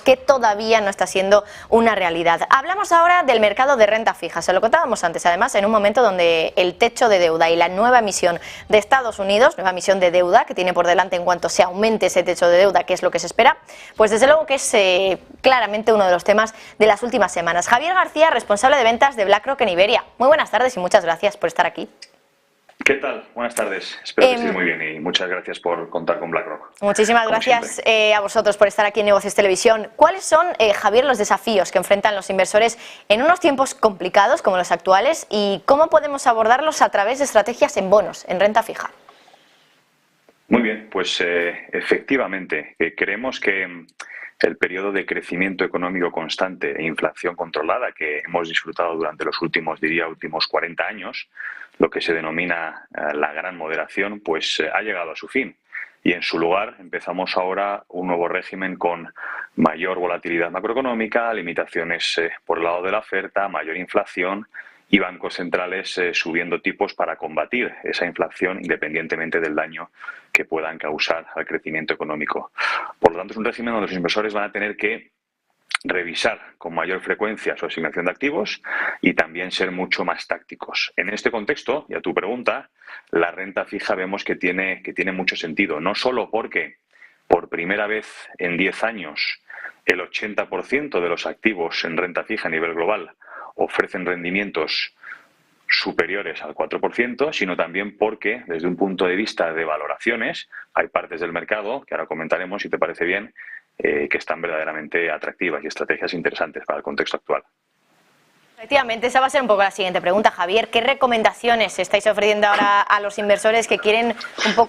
que todavía no está siendo una realidad. Hablamos ahora del mercado de renta fija, se lo contábamos antes, además en un momento donde el techo de deuda y la nueva emisión de Estados Unidos, nueva emisión de deuda que tiene por delante en cuanto se aumente ese techo de deuda, que es lo que se espera, pues desde luego que es claramente uno de los temas de las últimas semanas. Javier García, responsable de ventas de BlackRock en Iberia. Muy buenas tardes y muchas gracias por estar aquí. ¿Qué tal? Buenas tardes. Espero que estéis muy bien y muchas gracias por contar con BlackRock. Muchísimas gracias a vosotros por estar aquí en Negocios Televisión. ¿Cuáles son, Javier, los desafíos que enfrentan los inversores en unos tiempos complicados como los actuales y cómo podemos abordarlos a través de estrategias en bonos, en renta fija? Muy bien, pues efectivamente, creemos que el periodo de crecimiento económico constante e inflación controlada que hemos disfrutado durante los últimos 40 años, lo que se denomina la gran moderación, pues ha llegado a su fin. Y en su lugar empezamos ahora un nuevo régimen con mayor volatilidad macroeconómica, limitaciones por el lado de la oferta, mayor inflación y bancos centrales subiendo tipos para combatir esa inflación independientemente del daño que puedan causar al crecimiento económico. Por lo tanto, es un régimen donde los inversores van a tener que revisar con mayor frecuencia su asignación de activos y también ser mucho más tácticos. En este contexto, y a tu pregunta, la renta fija vemos que tiene mucho sentido, no solo porque por primera vez en 10 años el 80% de los activos en renta fija a nivel global ofrecen rendimientos superiores al 4%, sino también porque, desde un punto de vista de valoraciones, hay partes del mercado, que ahora comentaremos, si te parece bien, que están verdaderamente atractivas y estrategias interesantes para el contexto actual. Efectivamente, esa va a ser un poco la siguiente pregunta, Javier. ¿Qué recomendaciones estáis ofreciendo ahora a los inversores que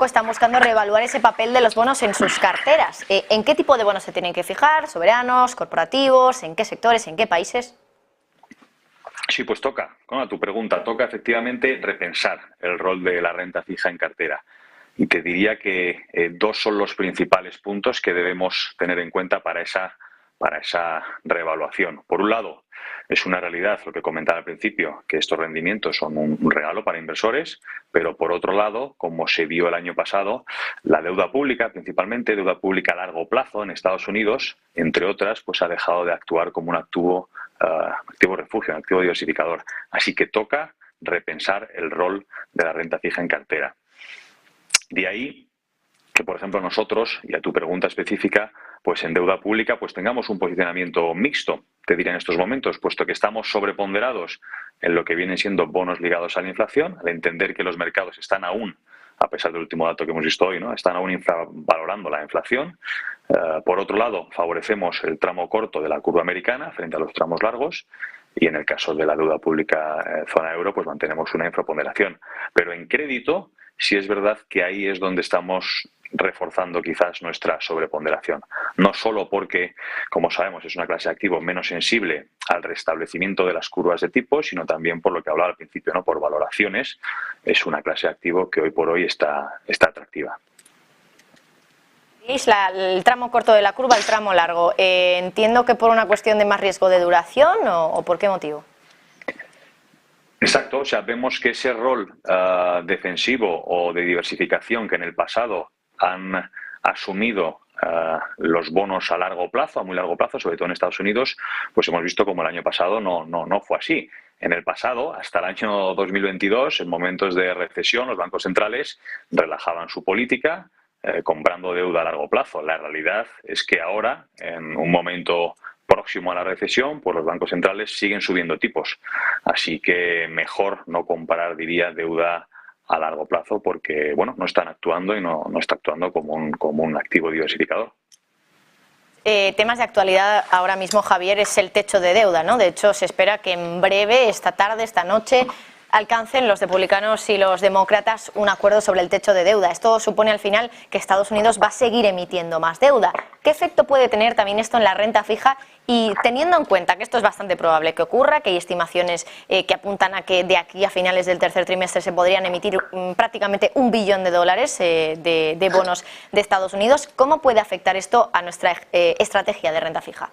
están buscando reevaluar ese papel de los bonos en sus carteras? ¿En qué tipo de bonos se tienen que fijar? ¿Soberanos, corporativos? ¿En qué sectores? ¿En qué países? Sí, pues toca, con tu pregunta, toca efectivamente repensar el rol de la renta fija en cartera. Y te diría que dos son los principales puntos que debemos tener en cuenta para esa reevaluación. Por un lado, es una realidad, lo que comentaba al principio, que estos rendimientos son un regalo para inversores, pero por otro lado, como se vio el año pasado, la deuda pública, principalmente deuda pública a largo plazo en Estados Unidos, entre otras, pues ha dejado de actuar como un activo refugio, un activo diversificador. Así que toca repensar el rol de la renta fija en cartera. De ahí que, por ejemplo, nosotros, y a tu pregunta específica, pues en deuda pública pues tengamos un posicionamiento mixto, te diré en estos momentos, puesto que estamos sobreponderados en lo que vienen siendo bonos ligados a la inflación, al entender que los mercados están aún, a pesar del último dato que hemos visto hoy, ¿no?, están aún infravalorando la inflación. Por otro lado, favorecemos el tramo corto de la curva americana frente a los tramos largos, y en el caso de la deuda pública zona euro, pues mantenemos una infraponderación. Pero en crédito, sí es verdad que ahí es donde estamos reforzando quizás nuestra sobreponderación. No solo porque, como sabemos, es una clase de activo menos sensible al restablecimiento de las curvas de tipo, sino también por lo que hablaba al principio, ¿no?, por valoraciones, es una clase de activo que hoy por hoy está atractiva. El tramo corto de la curva, el tramo largo. Entiendo que por una cuestión de más riesgo de duración o ¿por qué motivo? Exacto, o sea, vemos que ese rol defensivo o de diversificación que en el pasado han asumido los bonos a largo plazo, a muy largo plazo, sobre todo en Estados Unidos, pues hemos visto como el año pasado no fue así. En el pasado, hasta el año 2022, en momentos de recesión, los bancos centrales relajaban su política, comprando deuda a largo plazo. La realidad es que ahora, en un momento próximo a la recesión, pues los bancos centrales siguen subiendo tipos. Así que mejor no comparar, diría, deuda a largo plazo porque, bueno, no están actuando y no está actuando como un activo diversificador. Temas de actualidad ahora mismo, Javier, es el techo de deuda, ¿no? De hecho, se espera que en breve, esta tarde, esta noche, alcancen los republicanos y los demócratas un acuerdo sobre el techo de deuda. Esto supone al final que Estados Unidos va a seguir emitiendo más deuda. ¿Qué efecto puede tener también esto en la renta fija? Y teniendo en cuenta que esto es bastante probable que ocurra, que hay estimaciones que apuntan a que de aquí a finales del tercer trimestre se podrían emitir prácticamente $1 billón de bonos de Estados Unidos, ¿cómo puede afectar esto a nuestra estrategia de renta fija?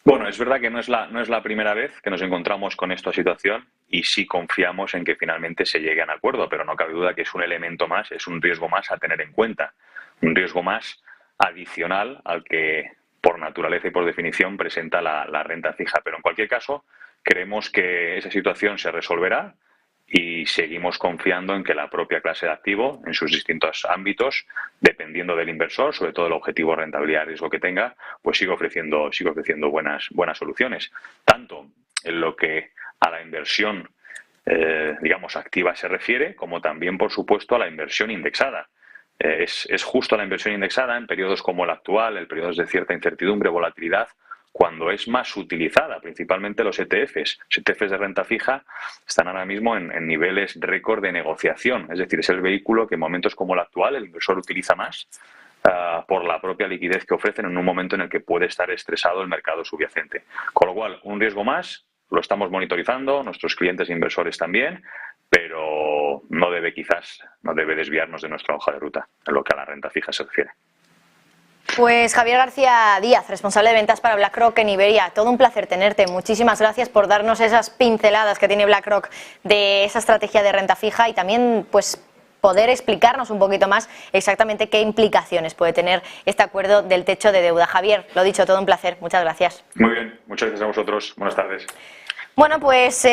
Bueno, es verdad que no es la primera vez que nos encontramos con esta situación y sí confiamos en que finalmente se llegue a un acuerdo, pero no cabe duda que es un elemento más, es un riesgo más a tener en cuenta, un riesgo más adicional al que por naturaleza y por definición presenta la renta fija. Pero en cualquier caso, creemos que esa situación se resolverá y seguimos confiando en que la propia clase de activo, en sus distintos ámbitos, dependiendo del inversor, sobre todo el objetivo de rentabilidad y riesgo que tenga, pues sigue ofreciendo buenas soluciones. Tanto en lo que a la inversión, digamos, activa se refiere, como también, por supuesto, a la inversión indexada. Es justo la inversión indexada en periodos como el actual, en periodos de cierta incertidumbre, volatilidad, cuando es más utilizada, principalmente los ETFs. Los ETFs de renta fija están ahora mismo en niveles récord de negociación, es decir, es el vehículo que en momentos como el actual el inversor utiliza más por la propia liquidez que ofrecen en un momento en el que puede estar estresado el mercado subyacente. Con lo cual, un riesgo más, lo estamos monitorizando, nuestros clientes e inversores también, pero no debe desviarnos de nuestra hoja de ruta en lo que a la renta fija se refiere. Pues Javier García Díaz, responsable de ventas para BlackRock en Iberia. Todo un placer tenerte. Muchísimas gracias por darnos esas pinceladas que tiene BlackRock de esa estrategia de renta fija y también pues poder explicarnos un poquito más exactamente qué implicaciones puede tener este acuerdo del techo de deuda. Javier, lo dicho, todo un placer. Muchas gracias. Muy bien, muchas gracias a vosotros. Buenas tardes. Bueno, pues